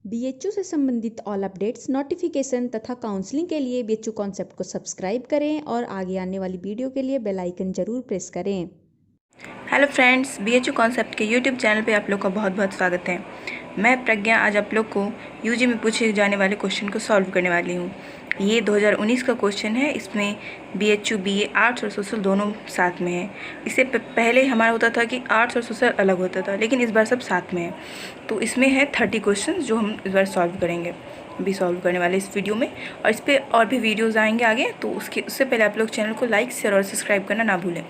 BHU से संबंधित all updates, notification तथा काउंसलिंग के लिए बीएचयू कॉन्सेप्ट को सब्सक्राइब करें और आगे आने वाली वीडियो के लिए बेल आइकन जरूर प्रेस करें। हेलो फ्रेंड्स, बीएचयू कॉन्सेप्ट के यूट्यूब चैनल पे आप लोग का बहुत बहुत स्वागत है। मैं प्रज्ञा आज आप लोग को यूजी में पूछे जाने वाले क्वेश्चन को सॉल्व करने वाली हूँ। ये 2019 का क्वेश्चन है। इसमें बीएचयू बीए आर्ट्स और सोशल दोनों साथ में है। इससे पहले हमारा होता था कि आर्ट्स और सोशल अलग होता था, लेकिन इस बार सब साथ में है। तो इसमें है 30 क्वेश्चन जो हम इस बार सॉल्व करेंगे, भी सॉल्व करने वाले इस वीडियो में। और इस पर और भी वीडियोज़ आएंगे आगे, तो उससे पहले आप लोग चैनल को लाइक, शेयर और सब्सक्राइब करना ना भूलें।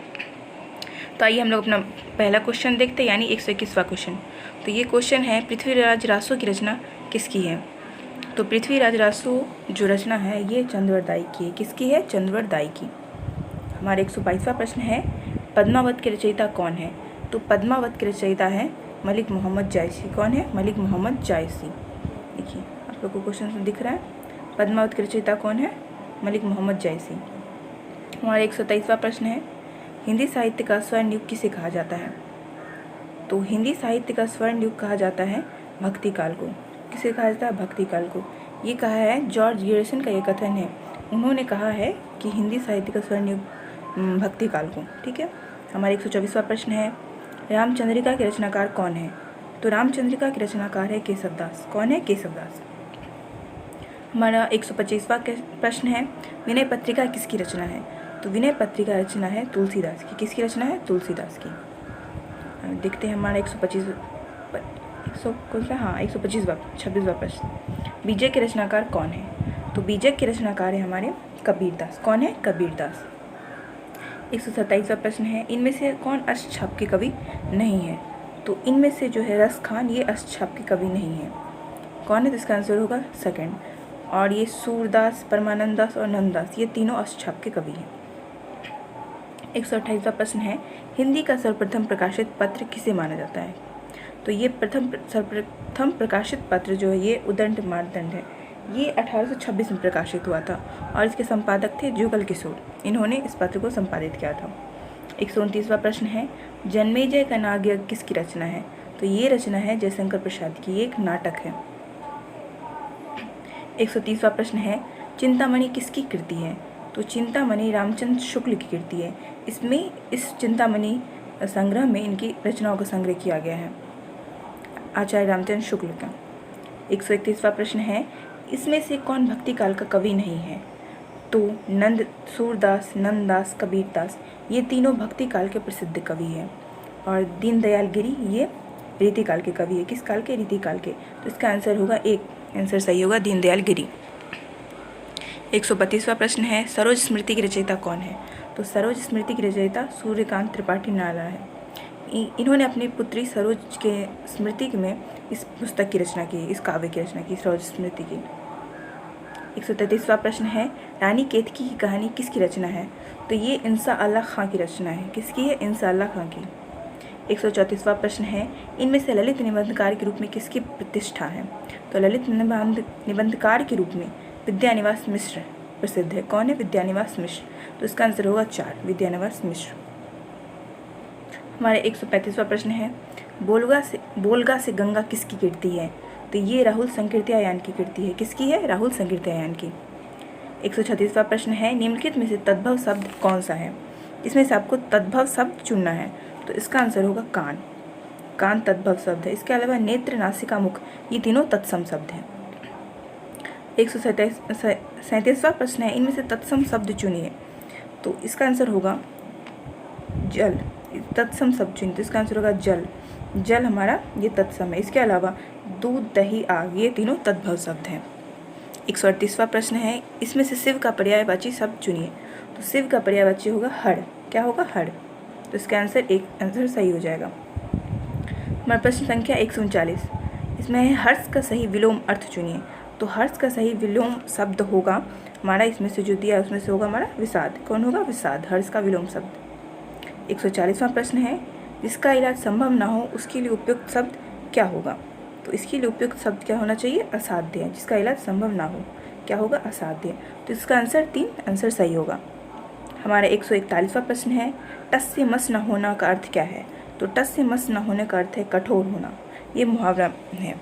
तो आइए हम लोग अपना पहला क्वेश्चन देखते हैं, यानी 121वां क्वेश्चन। तो ये क्वेश्चन है, पृथ्वीराज रासो की रचना किसकी है? तो पृथ्वीराज रासो जो रचना है ये चंद्रवरदाई की है। किसकी है? चंद्रवरदाई की। हमारा 122वां प्रश्न है, पद्मावत के रचयिता कौन है? तो पद्मावत के रचयिता है मलिक मोहम्मद जायसी। कौन है? मलिक मोहम्मद जायसी। देखिए आप लोग को क्वेश्चन दिख रहा है, पद्मावत के रचयिता कौन है? मलिक मोहम्मद जायसी। हमारा 123वां प्रश्न है, हिंदी साहित्य का स्वर्ण युग किसे कहा जाता है? तो हिंदी साहित्य का स्वर्ण युग कहा जाता है भक्ति काल को। किसे कहा जाता है? भक्ति काल को। ये कहा है जॉर्ज गैरिसन का ये कथन है। उन्होंने कहा है कि हिंदी साहित्य का स्वर्ण युग भक्ति काल को। ठीक है। हमारा 124वां प्रश्न है, रामचंद्रिका के रचनाकार कौन है? तो रामचंद्रिका के रचनाकार है केशवदास। कौन है? केशवदास। हमारा 125वां प्रश्न है, विनय पत्रिका किसकी रचना है? तो विनय पत्रिका रचना है तुलसीदास की। किसकी रचना है? तुलसीदास की। देखते हैं हमारा 126वां प्रश्न, बीजक के रचनाकार कौन है? तो बीजक के रचनाकार है हमारे कबीरदास। कौन है? कबीरदास। 127वां प्रश्न है, इनमें से कौन अष्टछाप के कवि नहीं है? तो इनमें से जो है रस खान, ये अष्टछाप के कवि नहीं है। कौन है? तो इसका आंसर होगा सेकंड। और ये सूरदास, परमानंद दास और नंददास, ये तीनों अष्टछाप के कवि हैं। 128वां प्रश्न है, हिंदी का सर्वप्रथम प्रकाशित पत्र किसे माना जाता है? तो ये सर्वप्रथम प्रकाशित पत्र जो है ये उदंड मार्तंड है। ये 1826 में प्रकाशित हुआ था और इसके संपादक थे जुगल किशोर। इन्होंने इस पत्र को संपादित किया था। 129वां प्रश्न है, जन्मेजय का नागयज्ञ किसकी रचना है? तो ये रचना है जयशंकर प्रसाद की। ये एक नाटक है। 130वां प्रश्न है, चिंतामणि किसकी कृति है? तो चिंतामणि रामचंद्र शुक्ल की कृति है। इसमें इस चिंतामणि संग्रह में इनकी रचनाओं का संग्रह किया गया है, आचार्य रामचंद्र शुक्ल का। 131वां प्रश्न है, इसमें से कौन भक्ति काल का कवि नहीं है? तो सूरदास, नंददास, कबीरदास, ये तीनों भक्ति काल के प्रसिद्ध कवि हैं। और दीनदयाल गिरी ये रीति काल के कवि है। किस काल के? रीति काल के। तो इसका आंसर होगा एक, आंसर सही होगा दीनदयाल गिरी। 132वां प्रश्न है, सरोज स्मृति की रचयिता कौन है? तो सरोज स्मृति की रचयिता सूर्यकांत त्रिपाठी नाला है। इन्होंने अपनी पुत्री सरोज के स्मृति में इस पुस्तक की रचना की, इस काव्य की रचना की, सरोज स्मृति की। 133वां प्रश्न है, रानी केतकी की कहानी किसकी रचना है? तो ये इंसा अल्लाह खां की रचना है। किसकी है? इंसा अल्लाह खां की। 134वां प्रश्न है, इनमें से ललित निबंधकार के रूप में किसकी प्रतिष्ठा है? तो ललित निबंधकार के रूप में विद्यानिवास मिश्र प्रसिद्ध है। कौन है? विद्यानिवास मिश्र। तो इसका आंसर होगा 4, विद्यानिवास मिश्र। हमारे 135वां प्रश्न है, बोलगा से गंगा किसकी कीर्ति है? तो ये राहुल संकीर्त्यायन की कीर्ति है। किसकी है? राहुल संकीर्त्यायन की। 136वां प्रश्न है, निम्नलिखित में से तद्भव शब्द कौन सा है? इसमें से आपको तद्भव शब्द चुनना है। तो इसका आंसर होगा कान। कान तद्भव शब्द है। इसके अलावा नेत्र, नासिका, मुख, ये तीनों तत्सम शब्द हैं। 137वां प्रश्न है, इनमें से तत्सम शब्द चुनिए। तो इसका आंसर होगा जल। तत्सम शब्द चुनिए, तो इसका आंसर होगा जल। जल हमारा ये तत्सम है। इसके अलावा दूध, दही, आग, ये तीनों तद्भव शब्द हैं। 138वां प्रश्न है, इसमें से शिव का पर्यायवाची शब्द चुनिए। तो शिव का पर्यायवाची होगा हर। क्या होगा? हर। तो इसका आंसर एक, आंसर सही हो जाएगा। हमारा प्रश्न संख्या 139, इसमें है हर्ष का सही विलोम अर्थ चुनिए। तो हर्ष का सही विलोम शब्द होगा हमारा, इसमें से जो दिया उसमें से होगा हमारा विषाद। कौन होगा? विषाद, हर्ष का विलोम शब्द। 140वां प्रश्न है, जिसका इलाज संभव ना हो उसके लिए उपयुक्त शब्द क्या होगा? तो इसके लिए उपयुक्त शब्द क्या होना चाहिए? असाध्य। जिसका इलाज संभव ना हो क्या होगा? असाध्य। तो इसका आंसर 3, आंसर सही होगा। हमारा 141वां प्रश्न है, टस से मस न होना का अर्थ क्या है? तो टस से मस न होने का अर्थ है कठोर होना। ये मुहावरा है।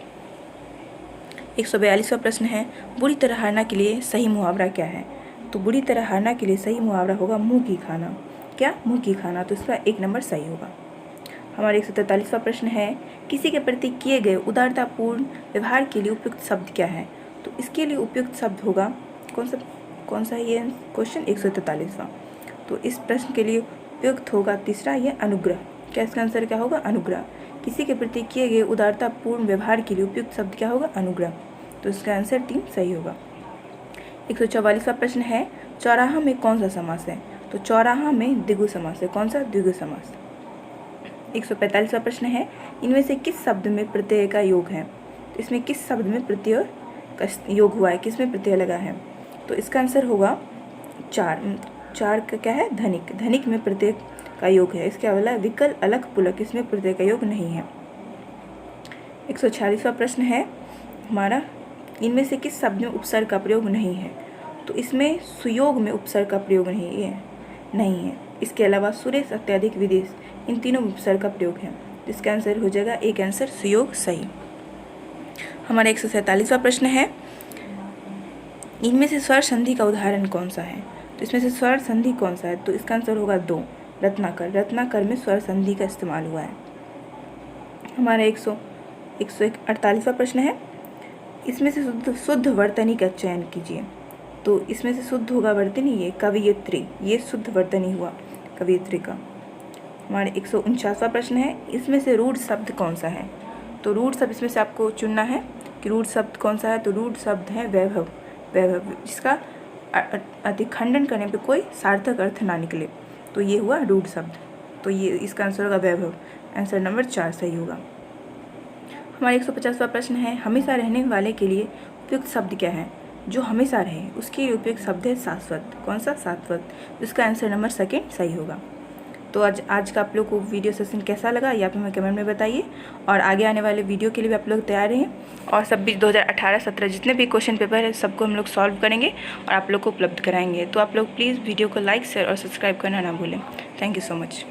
142वां प्रश्न है, बुरी तरह हारना के लिए सही मुहावरा क्या है? तो बुरी तरह हारना के लिए सही मुहावरा होगा मुँह की खाना। क्या? मुँह की खाना। तो इसका 1 नंबर सही होगा। हमारा 143वां प्रश्न है, किसी के प्रति किए गए उदारतापूर्ण व्यवहार के लिए उपयुक्त शब्द क्या है? तो इसके लिए उपयुक्त शब्द होगा कौन सा है ये क्वेश्चन? 143वां। तो इस प्रश्न के लिए उपयुक्त होगा तीसरा, ये अनुग्रह। क्या इसका आंसर क्या होगा? अनुग्रह। किसी के प्रति किए गए उदारतापूर्ण व्यवहार के लिए उपयुक्त शब्द क्या होगा? अनुग्रह। तो इसका आंसर 3 सही होगा। 144वां प्रश्न है, चौराहा में कौन सा समास है? तो चौराहा में द्विगु समास है। कौन सा? द्विगु समास। 145वां प्रश्न है, इनमें से किस शब्द में प्रत्यय का योग है? तो इसमें किस शब्द में प्रत्यय का योग हुआ है? किस में प्रत्यय लगा है? तो इसका आंसर होगा 4 का क्या है? धनिक। धनिक में प्रत्यय का योग है। इसके अलावा विकल, अलग, पुलक, इसमें प्रत्यय का योग नहीं है। 146वां प्रश्न है हमारा, इनमें से किस शब्द में उपसर्ग का प्रयोग नहीं है? तो इसमें सुयोग में उपसर्ग का प्रयोग नहीं है। इसके अलावा सुरेश, अत्यधिक, विदेश, इन तीनों में उपसर्ग का प्रयोग है। इसका आंसर हो जाएगा एक आंसर सुयोग सही। हमारा 147वां प्रश्न है, इनमें से स्वर संधि का उदाहरण कौन सा है? तो इसमें से स्वर संधि कौन सा है? तो इसका आंसर होगा 2, रत्नाकर। रत्नाकर में स्वर संधि का इस्तेमाल हुआ है। हमारा 148वां प्रश्न है, इसमें से शुद्ध वर्तनी का चयन कीजिए। तो इसमें से शुद्ध होगा वर्तनी, ये कवियत्री, ये शुद्ध वर्तनी हुआ कवियत्री का। हमारे 149वां प्रश्न है, इसमें से रूढ़ शब्द कौन सा है? तो रूढ़ शब्द इसमें से आपको चुनना है कि रूढ़ शब्द कौन सा है। तो रूढ़ शब्द है वैभव, जिसका अतिखंडन करने पे कोई सार्थक अर्थ ना निकले, तो ये हुआ रूढ़ शब्द। तो ये इसका आंसर होगा वैभव। आंसर नंबर 4 सही होगा। हमारा 150वां प्रश्न है, हमेशा रहने वाले के लिए उपयुक्त शब्द क्या है? जो हमेशा रहे उसके लिए उपयुक्त शब्द है शाश्वत। कौन सा? शाश्वत। इसका आंसर नंबर 2 सही होगा। तो आज का आप लोग को वीडियो सेशन कैसा लगा ये आप हमें कमेंट में बताइए, और आगे आने वाले वीडियो के लिए भी आप लोग तैयार रहें। और सब भी 2018-17 जितने भी क्वेश्चन पेपर है सबको हम लोग सॉल्व करेंगे और आप लोग को उपलब्ध कराएंगे। तो आप लोग प्लीज़ वीडियो को लाइक, शेयर और सब्सक्राइब करना ना भूलें। Thank you so much.